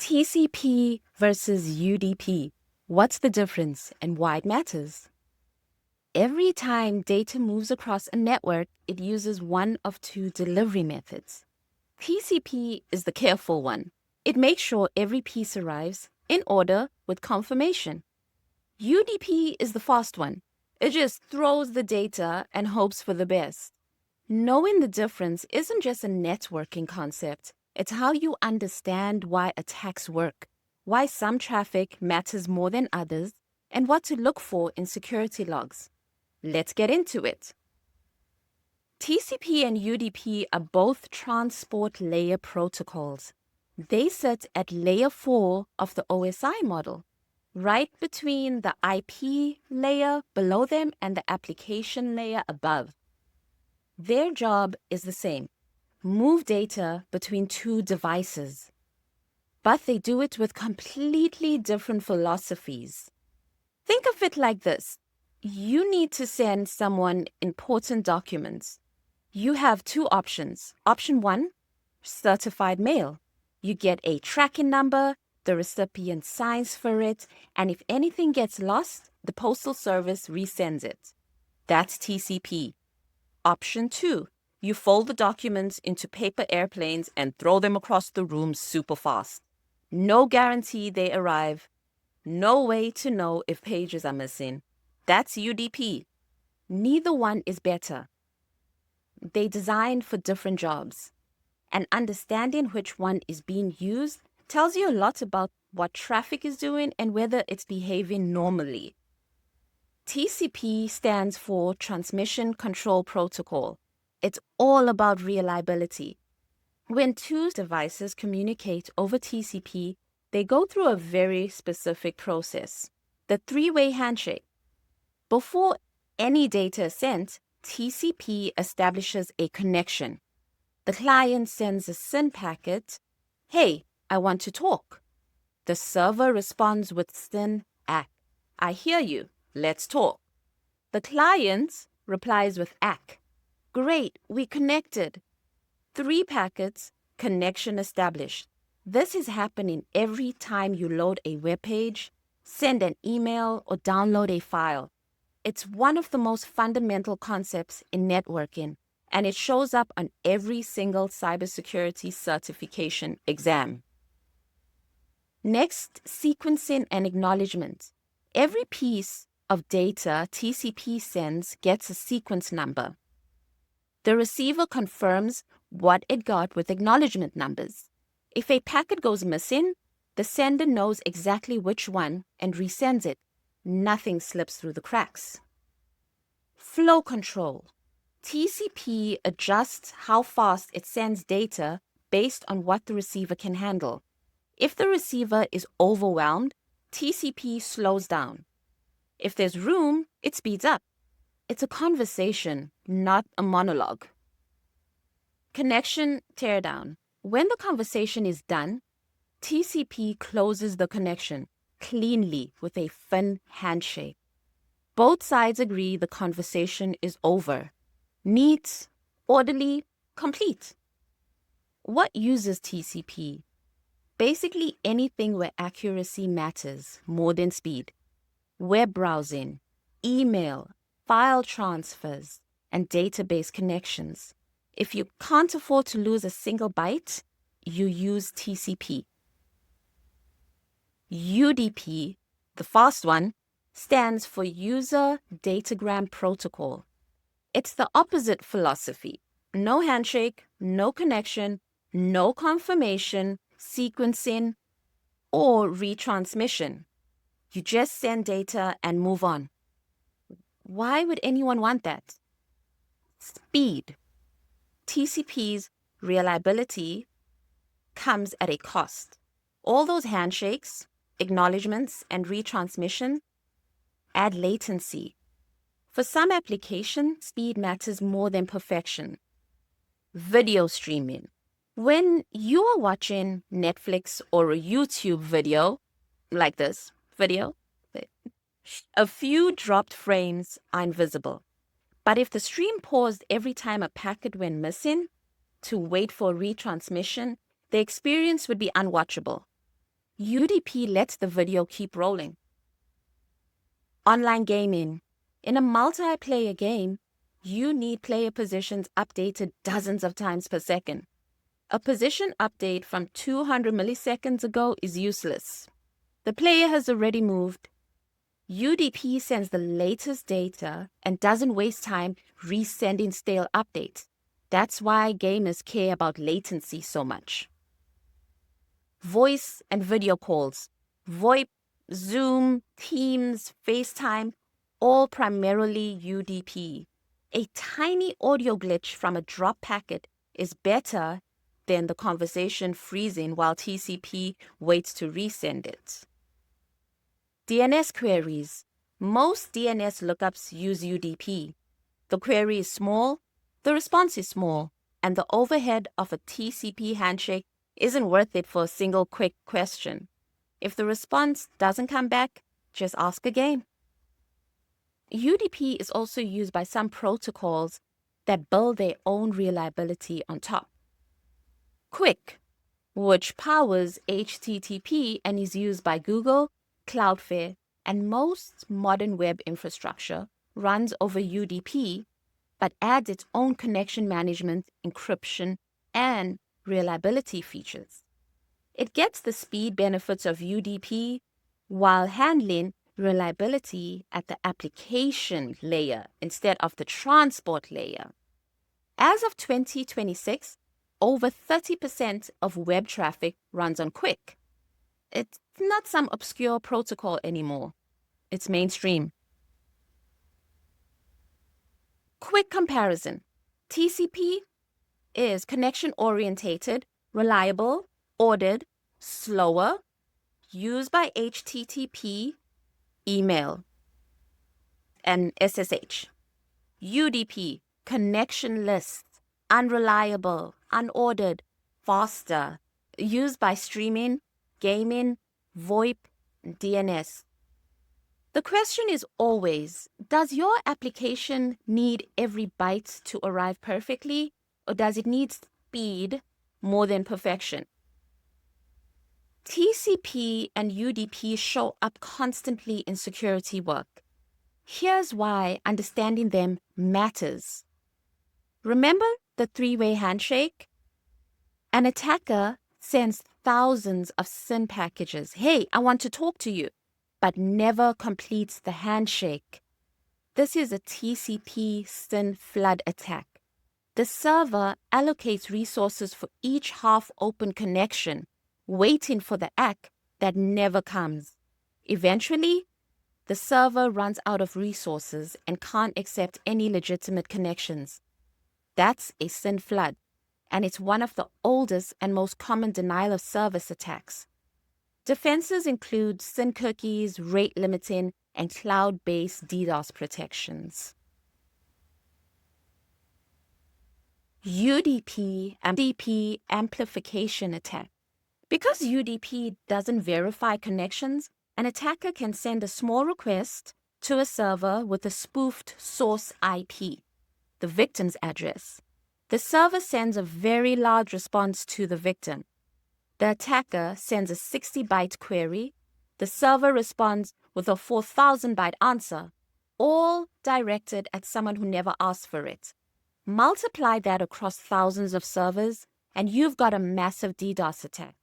TCP versus UDP. What's the difference and why it matters? Every time data moves across a network, it uses one of two delivery methods. TCP is the careful one. It makes sure every piece arrives in order with confirmation. UDP is the fast one. It just throws the data and hopes for the best. Knowing the difference isn't just a networking concept. It's how you understand why attacks work, why some traffic matters more than others, and what to look for in security logs. Let's get into it. TCP and UDP are both transport layer protocols. They sit at layer 4 of the OSI model, right between the IP layer below them and the application layer above. Their job is the same: move data between two devices. But they do it with completely different philosophies. Think of it like this. You need to send someone important documents. You have two options. Option 1, certified mail. You get a tracking number, the recipient signs for it, and if anything gets lost, the postal service resends it. That's TCP. Option 2, you fold the documents into paper airplanes and throw them across the room super fast. No guarantee they arrive. No way to know if pages are missing. That's UDP. Neither one is better. They designed for different jobs. And understanding which one is being used tells you a lot about what traffic is doing and whether it's behaving normally. TCP stands for Transmission Control Protocol. It's all about reliability. When two devices communicate over TCP, they go through a very specific process, the three-way handshake. Before any data is sent, TCP establishes a connection. The client sends a SYN packet, "Hey, I want to talk." The server responds with SYN ACK, "I hear you, let's talk." The client replies with ACK, "Great, we connected." 3 packets, connection established. This is happening every time you load a web page, send an email, or download a file. It's one of the most fundamental concepts in networking, and it shows up on every single cybersecurity certification exam. Next, sequencing and acknowledgement. Every piece of data TCP sends gets a sequence number. The receiver confirms what it got with acknowledgement numbers. If a packet goes missing, the sender knows exactly which one and resends it. Nothing slips through the cracks. Flow control. TCP adjusts how fast it sends data based on what the receiver can handle. If the receiver is overwhelmed, TCP slows down. If there's room, it speeds up. It's a conversation, not a monologue. Connection teardown. When the conversation is done, TCP closes the connection cleanly with a thin handshake. Both sides agree the conversation is over. Neat, orderly, complete. What uses TCP? Basically anything where accuracy matters more than speed. Web browsing, email, file transfers, and database connections. If you can't afford to lose a single byte, you use TCP. UDP, the fast one, stands for User Datagram Protocol. It's the opposite philosophy. No handshake, no connection, no confirmation, sequencing, or retransmission. You just send data and move on. Why would anyone want that? Speed. TCP's reliability comes at a cost. All those handshakes, acknowledgements, and retransmission add latency. For some applications, speed matters more than perfection. Video streaming. When you are watching Netflix or a YouTube video, like this video, a few dropped frames are invisible. But if the stream paused every time a packet went missing to wait for retransmission, the experience would be unwatchable. UDP lets the video keep rolling. Online gaming. In a multiplayer game, you need player positions updated dozens of times per second. A position update from 200 milliseconds ago is useless. The player has already moved. UDP sends the latest data and doesn't waste time resending stale updates. That's why gamers care about latency so much. Voice and video calls. VoIP, Zoom, Teams, FaceTime, all primarily UDP. A tiny audio glitch from a drop packet is better than the conversation freezing while TCP waits to resend it. DNS queries. Most DNS lookups use UDP. The query is small, the response is small, and the overhead of a TCP handshake isn't worth it for a single quick question. If the response doesn't come back, just ask again. UDP is also used by some protocols that build their own reliability on top. QUIC, which powers HTTP and is used by Google, Cloudflare, and most modern web infrastructure, runs over UDP, but adds its own connection management, encryption, and reliability features. It gets the speed benefits of UDP while handling reliability at the application layer instead of the transport layer. As of 2026, over 30% of web traffic runs on QUIC. It's not some obscure protocol anymore. It's mainstream. Quick comparison. TCP is connection-orientated, reliable, ordered, slower, used by HTTP, email, and SSH. UDP, connectionless, unreliable, unordered, faster, used by streaming, gaming, VoIP, DNS. The question is always, does your application need every byte to arrive perfectly, or does it need speed more than perfection? TCP and UDP show up constantly in security work. Here's why understanding them matters. Remember the three-way handshake? An attacker sends thousands of SYN packages. Hey, I want to talk to you, but never completes the handshake. This is a TCP SYN flood attack. The server allocates resources for each half-open connection, waiting for the ACK that never comes. Eventually, the server runs out of resources and can't accept any legitimate connections. That's a SYN flood, and it's one of the oldest and most common denial of service attacks. Defenses include SYN cookies, rate limiting, and cloud-based DDoS protections. UDP and TCP amplification attack. Because UDP doesn't verify connections, an attacker can send a small request to a server with a spoofed source IP, the victim's address. The server sends a very large response to the victim. The attacker sends a 60-byte query. The server responds with a 4,000-byte answer, all directed at someone who never asked for it. Multiply that across thousands of servers, and you've got a massive DDoS attack.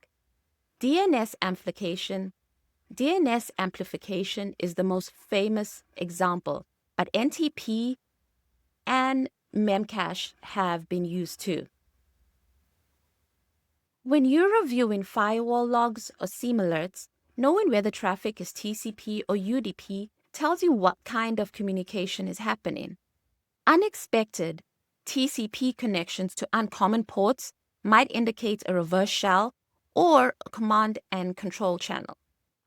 DNS amplification is the most famous example, but NTP and Memcache have been used too. When you're reviewing firewall logs or SIEM alerts, knowing whether traffic is TCP or UDP tells you what kind of communication is happening. Unexpected TCP connections to uncommon ports might indicate a reverse shell or a command and control channel.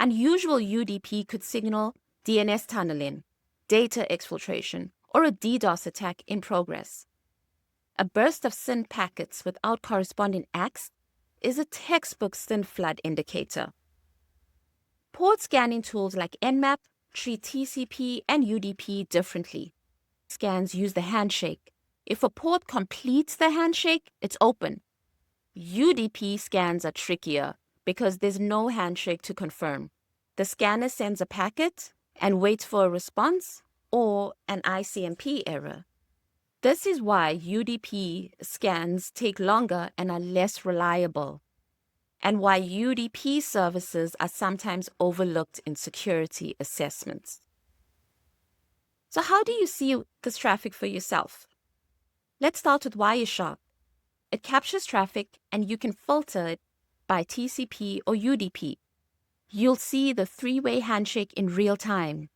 Unusual UDP could signal DNS tunneling, data exfiltration, or a DDoS attack in progress. A burst of SYN packets without corresponding ACKs is a textbook SYN flood indicator. Port scanning tools like Nmap treat TCP and UDP differently. Scans use the handshake. If a port completes the handshake, it's open. UDP scans are trickier. because there's no handshake to confirm. The scanner sends a packet and waits for a response or an ICMP error. This is why UDP scans take longer and are less reliable, and why UDP services are sometimes overlooked in security assessments. So how do you see this traffic for yourself? Let's start with Wireshark. It captures traffic and you can filter it by TCP or UDP. You'll see the three-way handshake in real time.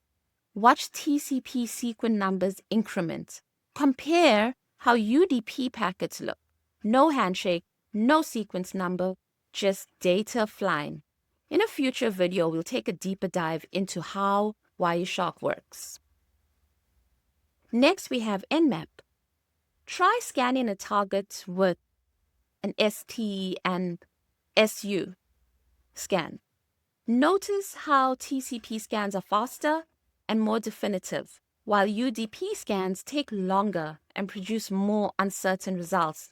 Watch TCP sequence numbers increment. Compare how UDP packets look. No handshake, no sequence number, just data flying. In a future video, we'll take a deeper dive into how Wireshark works. Next, we have Nmap. Try scanning a target with an ST and SU scan. Notice how TCP scans are faster and more definitive, while UDP scans take longer and produce more uncertain results.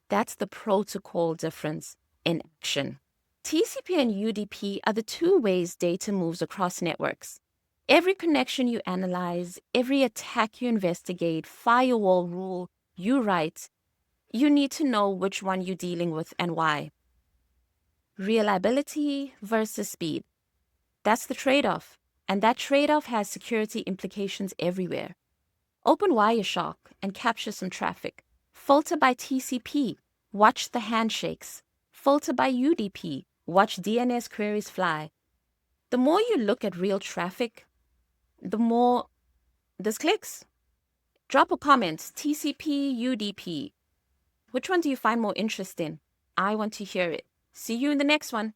That's the protocol difference in action. TCP and UDP are the two ways data moves across networks. Every connection you analyze, every attack you investigate, firewall rule you write, you need to know which one you're dealing with and why. Reliability versus speed. That's the trade-off, and that trade-off has security implications everywhere. Open Wireshark and capture some traffic. Filter by TCP, watch the handshakes. Filter by UDP, watch DNS queries fly. The more you look at real traffic, the more this clicks. Drop a comment, TCP, UDP. Which one do you find more interesting? I want to hear it. See you in the next one.